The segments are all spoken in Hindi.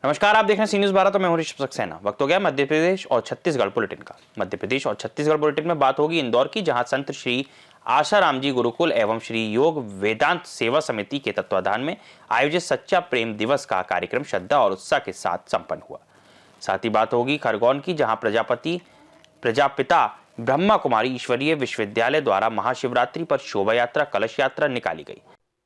नमस्कार, आप देख रहे हैं सी न्यूज़ 12। तो मैं हूं ऋषभ सक्सेना। वक्त हो गया मध्य प्रदेश और छत्तीसगढ़ बुलेटिन का। मध्य प्रदेश और छत्तीसगढ़ बुलेटिन में बात होगी इंदौर की, जहां संत श्री आशाराम जी गुरुकुल एवं श्री योग वेदांत सेवा समिति के तत्वाधान में आयोजित सच्चा प्रेम दिवस का कार्यक्रम श्रद्धा और उत्साह के साथ संपन्न हुआ। साथ ही बात होगी खरगोन की, जहाँ प्रजापिता ब्रह्मा कुमारी ईश्वरीय विश्वविद्यालय द्वारा महाशिवरात्रि पर शोभा यात्रा कलश यात्रा निकाली गई।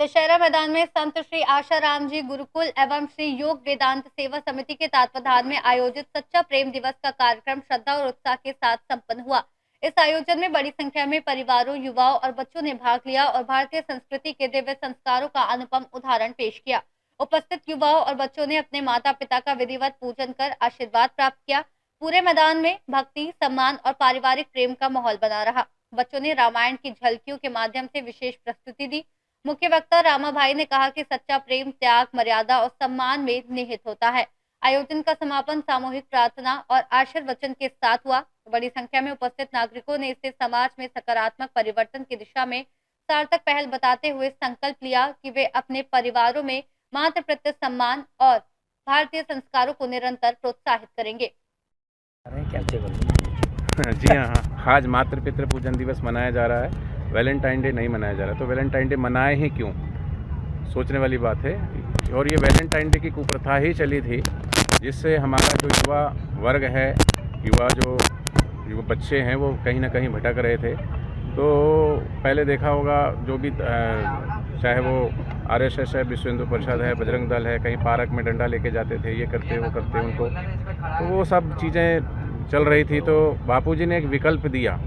दशहरा मैदान में संत श्री आशाराम जी गुरुकुल एवं श्री योग वेदांत सेवा समिति के तत्वाधान में आयोजित सच्चा प्रेम दिवस का कार्यक्रम श्रद्धा और उत्साह के साथ संपन्न हुआ। इस आयोजन में बड़ी संख्या में परिवारों, युवाओं और बच्चों ने भाग लिया और भारतीय संस्कृति के दिव्य संस्कारों का अनुपम उदाहरण पेश किया। उपस्थित युवाओं और बच्चों ने अपने माता पिता का विधिवत पूजन कर आशीर्वाद प्राप्त किया। पूरे मैदान में भक्ति, सम्मान और पारिवारिक प्रेम का माहौल बना रहा। बच्चों ने रामायण की झलकियों के माध्यम से विशेष प्रस्तुति दी। मुख्य वक्ता रामा भाई ने कहा कि सच्चा प्रेम त्याग, मर्यादा और सम्मान में निहित होता है। आयोजन का समापन सामूहिक प्रार्थना और आशीर्वचन के साथ हुआ। बड़ी संख्या में उपस्थित नागरिकों ने इसे समाज में सकारात्मक परिवर्तन की दिशा में सार्थक पहल बताते हुए संकल्प लिया कि वे अपने परिवारों में मातृ प्रति सम्मान और भारतीय संस्कारों को निरंतर प्रोत्साहित करेंगे। जी हाँ, आज मातृ पितृ पूजन दिवस मनाया जा रहा है। वैलेंटाइन डे नहीं मनाया जा रहा, तो वैलेंटाइन डे मनाए ही क्यों, सोचने वाली बात है। और ये वैलेंटाइन डे की कुप्रथा ही चली थी, जिससे हमारा जो युवा वर्ग है, युवा बच्चे हैं, वो कहीं ना कहीं भटक रहे थे। तो पहले देखा होगा, जो भी चाहे वो RSS है, विश्व हिंदू परिषद है, बजरंग दल है, कहीं पार्क में डंडा लेके जाते थे, ये करते वो करते उनको, तो वो सब चीज़ें चल रही थी। तो बापूजी ने एक विकल्प दिया,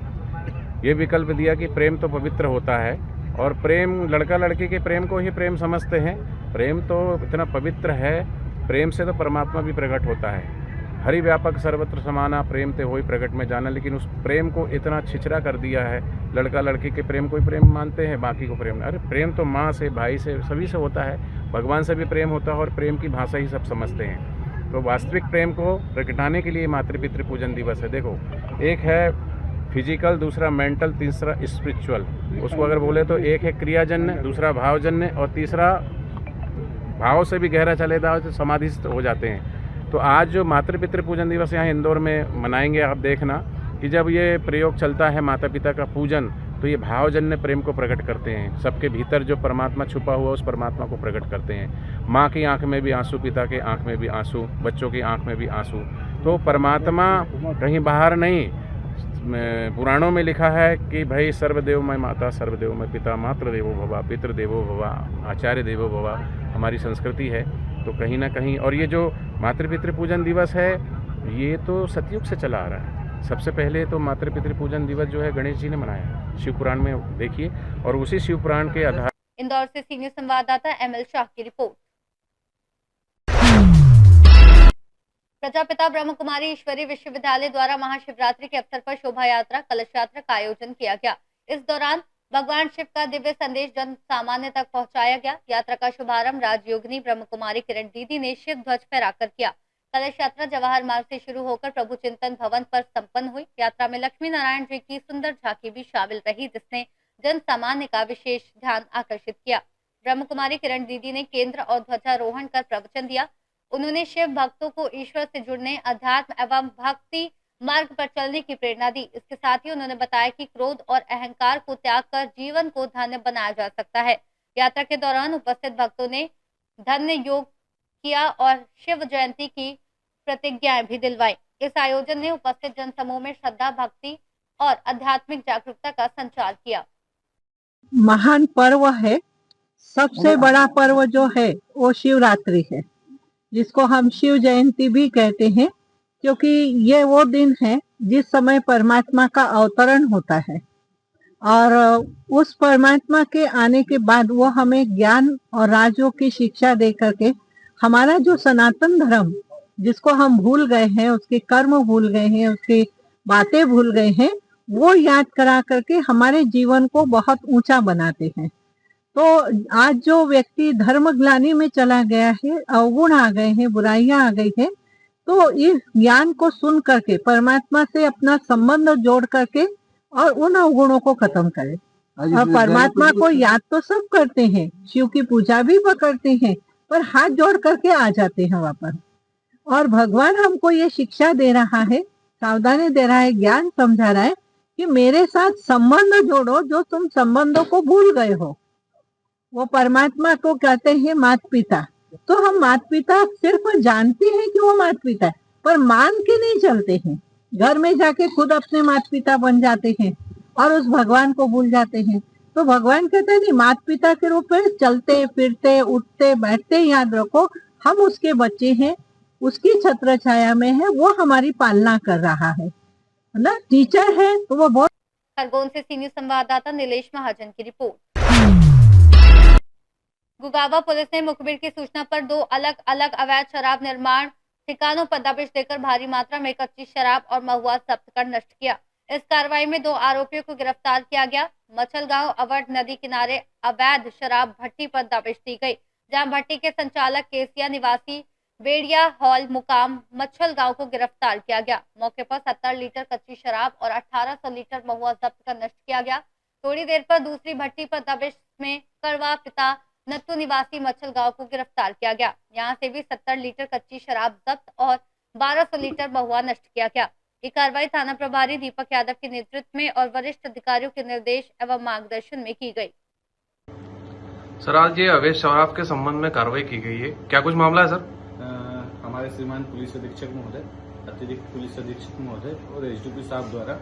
ये विकल्प दिया कि प्रेम तो पवित्र होता है, और प्रेम, लड़का लड़की के प्रेम को ही प्रेम समझते हैं। प्रेम तो इतना पवित्र है, प्रेम से तो परमात्मा भी प्रकट होता है। हरि व्यापक सर्वत्र समाना, प्रेम ते होई प्रकट में जाना। लेकिन उस प्रेम को इतना छिछरा कर दिया है, लड़का लड़की के प्रेम को ही प्रेम मानते हैं, बाकी को प्रेम। अरे प्रेम तो माँ से, भाई से, सभी से होता है, भगवान से भी प्रेम होता है, और प्रेम की भाषा ही सब समझते हैं। तो वास्तविक प्रेम को प्रकटाने के लिए मातृ पितृ पूजन दिवस है। देखो, एक है फिजिकल, दूसरा मेंटल, तीसरा स्पिरिचुअल। उसको अगर बोले तो एक है क्रियाजन्य, दूसरा भावजन्य, और तीसरा भाव से भी गहरा चले जाओ तो समाधिस्थ हो जाते हैं। तो आज जो मातृ पितृ पूजन दिवस यहाँ इंदौर में मनाएंगे, आप देखना कि जब ये प्रयोग चलता है माता पिता का पूजन, तो ये भावजन्य प्रेम को प्रकट करते हैं। सबके भीतर जो परमात्मा छुपा हुआ, उस परमात्मा को प्रकट करते हैं। माँ की आंख में भी आंसू, पिता के आंख में भी आंसू, बच्चों की आंख में भी आंसू। तो परमात्मा कहीं बाहर नहीं, पुराणों में लिखा है कि भाई सर्वदेव मैं माता, सर्वदेव मैं पिता, मातृदेवो भवा, पितृदेवो भवा, आचार्य देवो भवा, हमारी संस्कृति है। तो कहीं ना कहीं, और ये जो मातृ पितृ पूजन दिवस है, ये तो सतयुग से चला आ रहा है। सबसे पहले तो मातृ पितृ पूजन दिवस जो है गणेश जी ने मनाया, शिव पुराण में देखिए, और उसी शिव पुराण के आधार। इंदौर से सीनियर संवाददाता ML शाह की रिपोर्ट। प्रजापिता ब्रह्म कुमारी ईश्वरीय विश्वविद्यालय द्वारा महाशिवरात्रि के अवसर पर शोभा यात्रा कलश यात्रा का आयोजन किया गया। इस दौरान भगवान शिव का दिव्य संदेश जन सामान्य तक पहुंचाया गया। यात्रा का शुभारंभ राजयोगिनी ब्रह्म कुमारी किरण दीदी ने शिव ध्वज फहराकर किया। कलश यात्रा जवाहर मार्ग से शुरू होकर प्रभु चिंतन भवन पर संपन्न हुई। यात्रा में लक्ष्मी नारायण जी की सुंदर झांकी भी शामिल रही, जिसने जन सामान्य का विशेष ध्यान आकर्षित किया। ब्रह्म कुमारी किरण दीदी ने केंद्र और ध्वजारोहण कर प्रवचन दिया। उन्होंने शिव भक्तों को ईश्वर से जुड़ने, अध्यात्म एवं भक्ति मार्ग पर चलने की प्रेरणा दी। इसके साथ ही उन्होंने बताया कि क्रोध और अहंकार को त्याग कर जीवन को धन्य बनाया जा सकता है। यात्रा के दौरान उपस्थित भक्तों ने धन्य योग किया और शिव जयंती की प्रतिज्ञाएं भी दिलवाई। इस आयोजन ने उपस्थित जनसमूह में श्रद्धा, भक्ति और आध्यात्मिक जागरूकता का संचार किया। महान पर्व है, सबसे बड़ा पर्व जो है वो शिवरात्रि है, जिसको हम शिव जयंती भी कहते हैं, क्योंकि ये वो दिन है जिस समय परमात्मा का अवतरण होता है। और उस परमात्मा के आने के बाद वो हमें ज्ञान और राजयोग की शिक्षा दे करके हमारा जो सनातन धर्म, जिसको हम भूल गए हैं, उसके कर्म भूल गए हैं, उसकी बातें भूल गए हैं, वो याद करा करके हमारे जीवन को बहुत ऊंचा बनाते हैं। तो आज जो व्यक्ति धर्म ग्लानि में चला गया है, अवगुण आ गए हैं, बुराइयां आ गई है, तो इस ज्ञान को सुन करके परमात्मा से अपना संबंध जोड़ करके और उन अवगुणों को खत्म करे। और परमात्मा को याद तो सब करते हैं, शिव की पूजा भी करते हैं, पर हाथ जोड़ करके आ जाते हैं वापस। और भगवान हमको ये शिक्षा दे रहा है, सावधानी दे रहा है, ज्ञान समझा रहा है कि मेरे साथ संबंध जोड़ो जो तुम संबंधों को भूल गए हो। वो परमात्मा को कहते हैं माता पिता। तो हम माता पिता सिर्फ जानते हैं कि वो माता पिता है, पर मान के नहीं चलते हैं। घर में जाके खुद अपने माता पिता बन जाते हैं और उस भगवान को भूल जाते हैं। तो भगवान कहते हैं नहीं, माता पिता के रूप में चलते फिरते उठते बैठते याद रखो हम उसके बच्चे हैं, उसकी छत्र छाया में है, वो हमारी पालना कर रहा है ना। टीचर है तो वो बहुत। खरगोन से सीनियर संवाददाता नीलेश महाजन की रिपोर्ट। गुगावा पुलिस ने मुखबिर की सूचना पर 2 अलग अलग अवैध शराब निर्माण ठिकानों पर दबिश देकर भारी मात्रा में कच्ची शराब और महुआ जब्त कर नष्ट किया। इस कार्रवाई में 2 आरोपियों को गिरफ्तार किया गया। मछलगांव अवध नदी किनारे अवैध शराब भट्टी पर दबिश दी गई, जहां भट्टी के संचालक केसिया निवासी बेड़िया हॉल मुकाम मछलगांव को गिरफ्तार किया गया। मौके पर 70 लीटर कच्ची शराब और 1800 लीटर महुआ जब्त कर नष्ट किया गया। थोड़ी देर पर दूसरी भट्टी पर दबिश में करवा पिता नत्तू निवासी मछलगांव को गिरफ्तार किया गया। यहां से भी 70 लीटर कच्ची शराब जब्त और 1200 लीटर महुआ नष्ट किया गया। ये कार्रवाई थाना प्रभारी दीपक यादव के नेतृत्व में और वरिष्ठ अधिकारियों के निर्देश एवं मार्गदर्शन में की गई। सर, आज ये अवैध शराब के संबंध में कार्रवाई की गई है, क्या कुछ मामला है सर? हमारे श्रीमान पुलिस अधीक्षक महोदय, अतिरिक्त पुलिस अधीक्षक महोदय और एसडीपी साहब द्वारा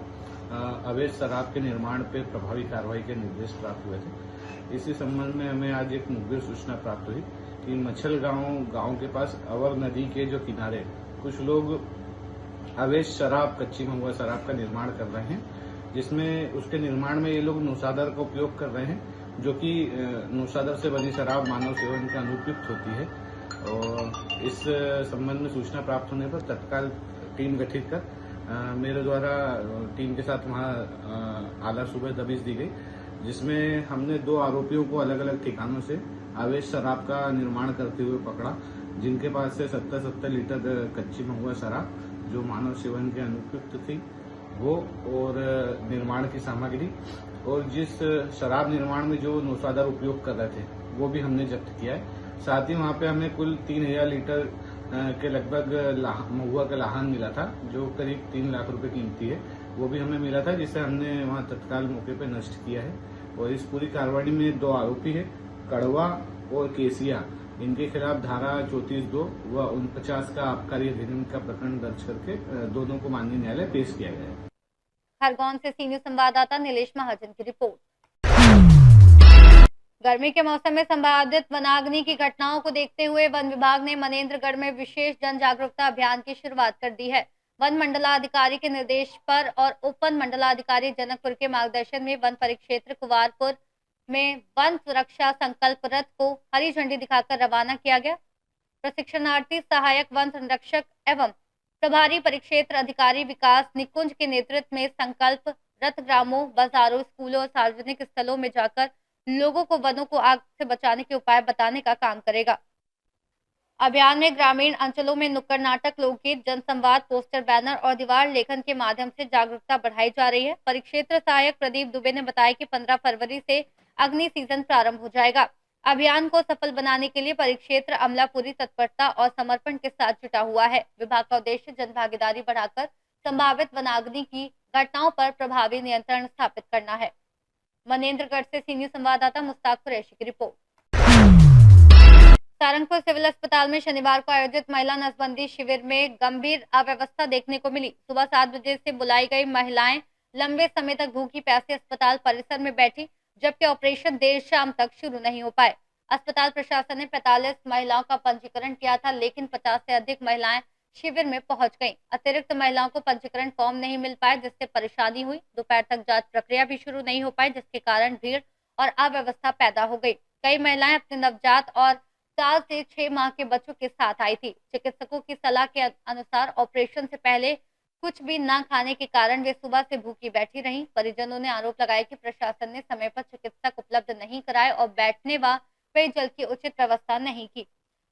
अवैध शराब के निर्माण पर प्रभावी कार्रवाई के निर्देश प्राप्त हुए थे। इसी संबंध में हमें आज एक मुखबिर सूचना प्राप्त हुई कि मछलगांव गांव के पास अवर नदी के जो किनारे कुछ लोग अवैध शराब, कच्ची महुआ शराब का निर्माण कर रहे हैं, जिसमें उसके निर्माण में ये लोग नौशादर का उपयोग कर रहे हैं, जो कि नौशादर से बनी शराब मानव सेवन के अनुपयुक्त होती है। और इस संबंध में सूचना प्राप्त होने पर तत्काल टीम गठित कर मेरे द्वारा टीम के साथ वहां आला सुबह दबिश दी गई, जिसमें हमने 2 आरोपियों को अलग अलग ठिकानों से अवैध शराब का निर्माण करते हुए पकड़ा, जिनके पास से 70 लीटर कच्ची महुआ शराब जो मानव सेवन के अनुपयुक्त थी वो, और निर्माण की सामग्री, और जिस शराब निर्माण में जो नौशादर उपयोग कर रहे थे वो भी हमने जब्त किया है। साथ ही वहां पे हमें कुल 3000 लीटर के लगभग महुआ का लाहन मिला था, जो करीब 3 लाख रुपए कीमती है, वो भी हमें मिला था, जिसे हमने वहां तत्काल मौके पे नष्ट किया है। और इस पूरी कार्रवाई में 2 आरोपी है, कड़वा और केसिया, इनके खिलाफ धारा 34(2) व 49 का आबकारी अधिनियम का प्रकरण दर्ज करके दोनों को माननीय न्यायालय पेश किया गया है। खरगोन से सीनियर संवाददाता नीलेश महाजन की रिपोर्ट। गर्मी के मौसम में संभावित वनाग्नि की घटनाओं को देखते हुए वन विभाग ने मनेंद्रगढ़ में विशेष जन जागरूकता अभियान की शुरुआत कर दी है। वन मंडलाधिकारी के निर्देश पर और उप वन मंडलाधिकारी जनकपुर के मार्गदर्शन में वन परिक्षेत्र कुवारपुर में वन सुरक्षा संकल्प रथ को हरी झंडी दिखाकर रवाना किया गया। प्रशिक्षणार्थी सहायक वन संरक्षक एवं प्रभारी परिक्षेत्र अधिकारी विकास निकुंज के नेतृत्व में संकल्प रथ ग्रामों, बाजारों, स्कूलों और सार्वजनिक स्थलों में जाकर लोगों को वनों को आग से बचाने के उपाय बताने का काम करेगा। अभियान में ग्रामीण अंचलों में नुक्कड़ नाटक, लोकगीत, जनसंवाद, पोस्टर, बैनर और दीवार लेखन के माध्यम से जागरूकता बढ़ाई जा रही है। परिक्षेत्र सहायक प्रदीप दुबे ने बताया कि 15 फरवरी से अग्नि सीजन प्रारंभ हो जाएगा। अभियान को सफल बनाने के लिए परिक्षेत्र अमला पूरी तत्परता और समर्पण के साथ जुटा हुआ है। विभाग का उद्देश्य जन भागीदारी बढ़ाकर संभावित वनाग्नि की घटनाओं पर प्रभावी नियंत्रण स्थापित करना है। मनेंद्रगढ़ से सीनियर संवाददाता मुस्ताक कुरैशी की रिपोर्ट। सारंगपुर सिविल अस्पताल में शनिवार को आयोजित महिला नसबंदी शिविर में गंभीर अव्यवस्था देखने को मिली। सुबह 7 बजे से बुलाई गई महिलाएं लंबे समय तक भूखी प्यासी अस्पताल परिसर में बैठी, जबकि ऑपरेशन देर शाम तक शुरू नहीं हो पाए। अस्पताल प्रशासन ने 45 महिलाओं का पंजीकरण किया था, लेकिन 50 से अधिक महिलाएं शिविर में पहुंच गईं। अतिरिक्त महिलाओं को पंजीकरण फॉर्म नहीं मिल पाए, जिससे परेशानी हुई। दोपहर तक जांच प्रक्रिया भी शुरू नहीं हो पाई, जिसके कारण भीड़ और अव्यवस्था पैदा हो गई। कई महिलाएं अपने नवजात और 4 से 6 माह के बच्चों के साथ आई थी। चिकित्सकों की सलाह के अनुसार ऑपरेशन से पहले कुछ भी न खाने के कारण वे सुबह से भूखी बैठी रहीं। परिजनों ने आरोप लगाया कि प्रशासन ने समय पर चिकित्सक उपलब्ध नहीं कराए और बैठने व पेयजल की उचित व्यवस्था नहीं की।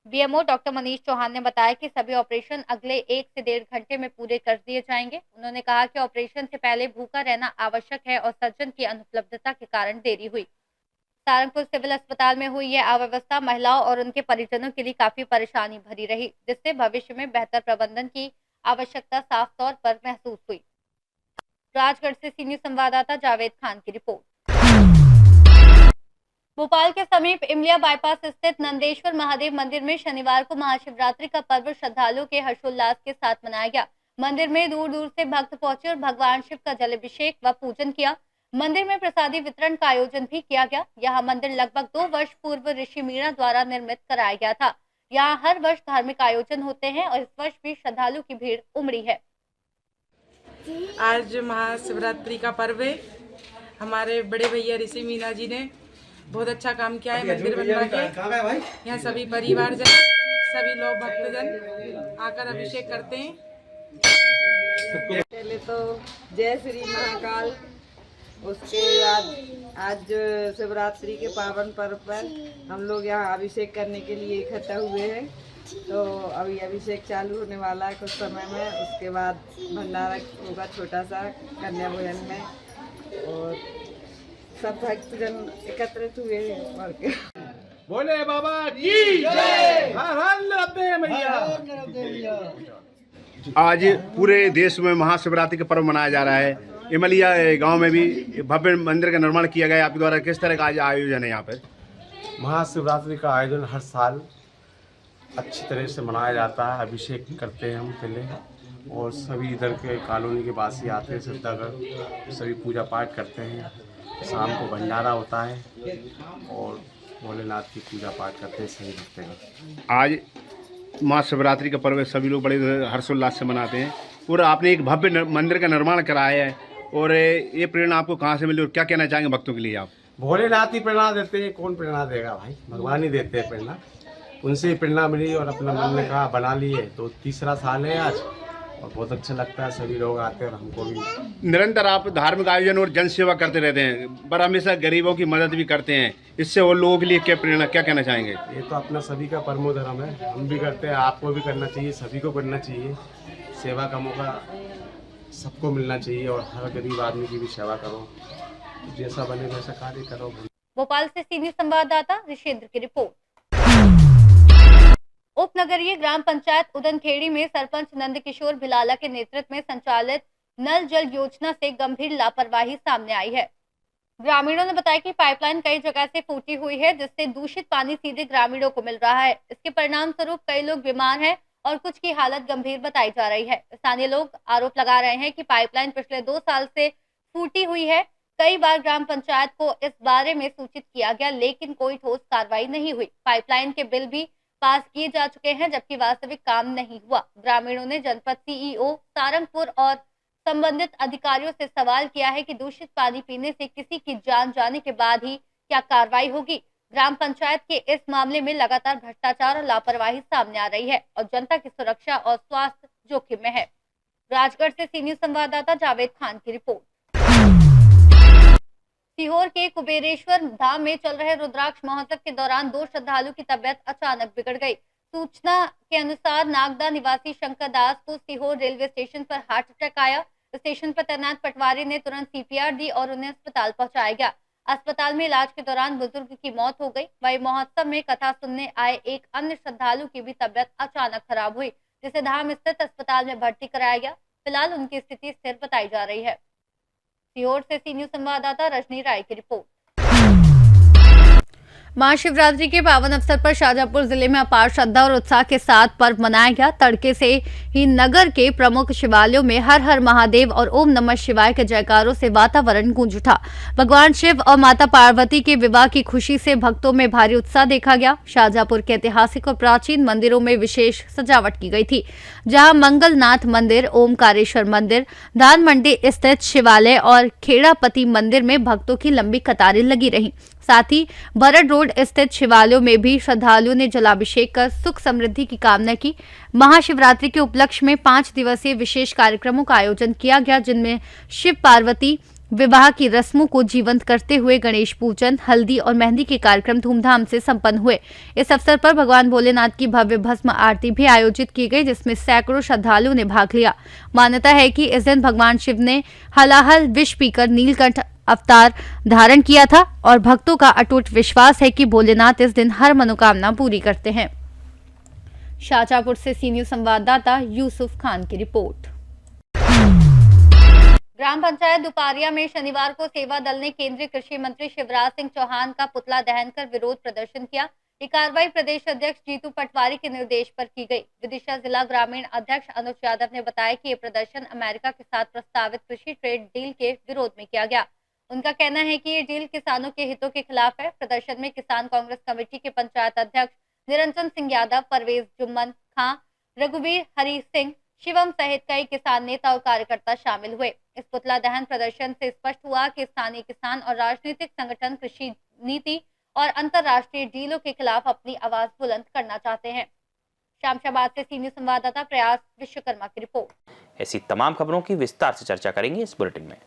बीएमओ डॉक्टर मनीष चौहान ने बताया कि सभी ऑपरेशन अगले 1 से 1.5 घंटे में पूरे कर दिए जाएंगे। उन्होंने कहा कि ऑपरेशन से पहले भूखा रहना आवश्यक है और सर्जन की अनुपलब्धता के कारण देरी हुई। सारंगपुर सिविल अस्पताल में हुई यह अव्यवस्था महिलाओं और उनके परिजनों के लिए काफी परेशानी भरी रही, जिससे भविष्य में बेहतर प्रबंधन की आवश्यकता साफ तौर पर महसूस हुई। राजगढ़ से सीनियर संवाददाता जावेद खान की रिपोर्ट। भोपाल के समीप इमलिया बाईपास स्थित नंदेश्वर महादेव मंदिर में शनिवार को महाशिवरात्रि का पर्व श्रद्धालुओं के हर्षोल्लास के साथ मनाया गया। मंदिर में दूर दूर से भक्त पहुंचे और भगवान शिव का जलाभिषेक व पूजन किया। मंदिर में प्रसादी वितरण का आयोजन भी किया गया। यह मंदिर लगभग 2 वर्ष पूर्व ऋषि मीणा द्वारा निर्मित कराया गया था। यहाँ हर वर्ष धार्मिक आयोजन होते हैं और इस वर्ष भी श्रद्धालु की भीड़ उमड़ी है। आज महाशिवरात्रि का पर्व है। हमारे बड़े भैया ऋषि मीणा जी ने बहुत अच्छा काम किया है मंदिर बनवा के। यहाँ सभी परिवारजन, सभी लोग भक्तजन आकर अभिषेक करते हैं। पहले तो जय श्री महाकाल, उसके बाद आज शिवरात्रि के पावन पर्व पर हम लोग यहाँ अभिषेक करने के लिए इकट्ठा हुए हैं। तो अभी अभिषेक चालू होने वाला है कुछ समय में। उसके बाद भंडारा होगा छोटा सा कन्या भोजन में, और सब भक्तजन एकत्रित हुए हैं। और क्या बोले बाबा की जय, हर हर नर्मदे मैया। आज पूरे देश में महाशिवरात्रि का पर्व मनाया जा रहा है। इमलिया गांव में भी भव्य मंदिर का निर्माण किया गया है। आपके द्वारा किस तरह का आज आयोजन है यहाँ पर? महाशिवरात्रि का आयोजन हर साल अच्छी तरह से मनाया जाता है। अभिषेक करते हैं हम पहले, और सभी इधर के कॉलोनी के वासी आते हैं श्रद्धागढ़, सभी पूजा पाठ करते हैं। शाम को भंडारा होता है और भोलेनाथ की पूजा पाठ करते हैं सभी भक्तगण। आज महाशिवरात्रि का पर्व सभी लोग बड़े हर्षोल्लास से मनाते हैं, और आपने एक भव्य मंदिर का निर्माण कराया है, और ये प्रेरणा आपको कहाँ से मिली और क्या कहना चाहेंगे भक्तों के लिए आप? भोलेनाथ ही प्रेरणा देते हैं, कौन प्रेरणा देगा भाई, भगवान ही देते हैं प्रेरणा। उनसे ही प्रेरणा मिली और अपना मन ने कहा बना लिए। तो तीसरा साल है आज, और बहुत अच्छा लगता है। सभी लोग आते हैं और हमको भी। निरंतर आप धार्मिक आयोजन और जन सेवा करते रहते हैं, पर हमेशा गरीबों की मदद भी करते हैं। इससे और लोगों के लिए क्या प्रेरणा, क्या कहना चाहेंगे? ये तो अपना सभी का परमो धर्म है, हम भी करते हैं, आपको भी करना चाहिए, सभी को करना चाहिए। सेवा का मौका सबको मिलना चाहिए, और हर गरीब आदमी की भी सेवा करो, जैसा बने वैसा कार्य करो। भोपाल से सीनियर संवाददाता ऋषेंद्र की रिपोर्ट। उप नगरीय ग्राम पंचायत उदनखेड़ी में सरपंच नंदकिशोर भिलाला के नेतृत्व में संचालित नल जल योजना से गंभीर लापरवाही सामने आई है। ग्रामीणों ने बताया कि पाइपलाइन कई जगह से फूटी हुई है, जिससे दूषित पानी सीधे ग्रामीणों को मिल रहा है। इसके परिणाम स्वरूप कई लोग बीमार हैं और कुछ की हालत गंभीर बताई जा रही है। स्थानीय लोग आरोप लगा रहे हैं कि पाइपलाइन पिछले 2 साल से फूटी हुई है। कई बार ग्राम पंचायत को इस बारे में सूचित किया गया, लेकिन कोई ठोस कार्रवाई नहीं हुई। पाइपलाइन के बिल भी पास किए जा चुके हैं, जबकि वास्तविक काम नहीं हुआ। ग्रामीणों ने जनपद सीईओ सारंगपुर और संबंधित अधिकारियों से सवाल किया है कि दूषित पानी पीने से किसी की जान जाने के बाद ही क्या कार्रवाई होगी। ग्राम पंचायत के इस मामले में लगातार भ्रष्टाचार और लापरवाही सामने आ रही है और जनता की सुरक्षा और स्वास्थ्य जोखिम में है। राजगढ़ से सीनियर संवाददाता जावेद खान की रिपोर्ट। सीहोर के कुबेरेश्वर धाम में चल रहे रुद्राक्ष महोत्सव के दौरान 2 श्रद्धालु की तबीयत अचानक बिगड़ गई। सूचना के अनुसार नागदा निवासी शंकर दास को सीहोर रेलवे स्टेशन पर हार्ट अटैक आया। स्टेशन पर तैनात पटवारी ने तुरंत सीपीआर दी और उन्हें अस्पताल पहुंचाया गया। अस्पताल में इलाज के दौरान बुजुर्ग की मौत हो गई। वहीं महोत्सव में कथा सुनने आए एक अन्य श्रद्धालु की भी तबीयत अचानक खराब हुई, जिसे धाम स्थित अस्पताल में भर्ती कराया गया। फिलहाल उनकी स्थिति स्थिर बताई जा रही है। सीहोर से सीनियर संवाददाता रजनी राय की रिपोर्ट। महाशिवरात्रि के पावन अवसर पर शाहजहांपुर जिले में अपार श्रद्धा और उत्साह के साथ पर्व मनाया गया। तड़के से ही नगर के प्रमुख शिवालयों में हर हर महादेव और ओम नमः शिवाय के जयकारों से वातावरण गूंज उठा। भगवान शिव और माता पार्वती के विवाह की खुशी से भक्तों में भारी उत्साह देखा गया। शाहजहांपुर के ऐतिहासिक और प्राचीन मंदिरों में विशेष सजावट की गई थी, जहां मंगलनाथ मंदिर, ओमकारेश्वर मंदिर, धान मंडी स्थित शिवालय और खेड़ापति मंदिर में भक्तों की लंबी कतारें लगी रहीं। साथ ही भरत रोड स्थित शिवालयों में भी श्रद्धालुओं ने जलाभिषेक कर सुख समृद्धि की कामना की। महाशिवरात्रि के उपलक्ष्य में 5 दिवसीय विशेष कार्यक्रमों का आयोजन किया गया, जिनमें शिव पार्वती विवाह की रस्मों को जीवंत करते हुए गणेश पूजन, हल्दी और मेहंदी के कार्यक्रम धूमधाम से संपन्न हुए। इस अवसर पर भगवान भोलेनाथ की भव्य भस्म आरती भी आयोजित की गई, जिसमें सैकड़ों श्रद्धालुओं ने भाग लिया। मान्यता है कि इस दिन भगवान शिव ने हलाहल विष पीकर नीलकंठ अवतार धारण किया था और भक्तों का अटूट विश्वास है कि भोलेनाथ इस दिन हर मनोकामना पूरी करते हैं। शाहजहांपुर से सी न्यूज संवाददाता यूसुफ खान की रिपोर्ट। ग्राम पंचायत दुपारिया में शनिवार को सेवा दल ने केंद्रीय कृषि मंत्री शिवराज सिंह चौहान का पुतला दहन कर विरोध प्रदर्शन किया। ये कार्रवाई प्रदेश अध्यक्ष जीतू पटवारी के निर्देश पर की गई। विदिशा जिला ग्रामीण अध्यक्ष अनुज यादव ने बताया कि ये प्रदर्शन अमेरिका के साथ प्रस्तावित कृषि ट्रेड डील के विरोध में किया गया। उनका कहना है कि ये डील किसानों के हितों के खिलाफ है। प्रदर्शन में किसान कांग्रेस कमेटी के पंचायत अध्यक्ष निरंजन सिंह यादव, परवेज जुम्मन खां, रघुवीर हरि सिंह, शिवम सहित कई किसान नेता और कार्यकर्ता शामिल हुए। इस पुतला दहन प्रदर्शन से स्पष्ट हुआ कि स्थानीय किसान और राजनीतिक संगठन कृषि नीति और अंतर्राष्ट्रीय डीलों के खिलाफ अपनी आवाज बुलंद करना चाहते हैं। शमशाबाद से सीनियर संवाददाता प्रयास विश्वकर्मा की रिपोर्ट। ऐसी तमाम खबरों की विस्तार से चर्चा करेंगे इस बुलेटिन में।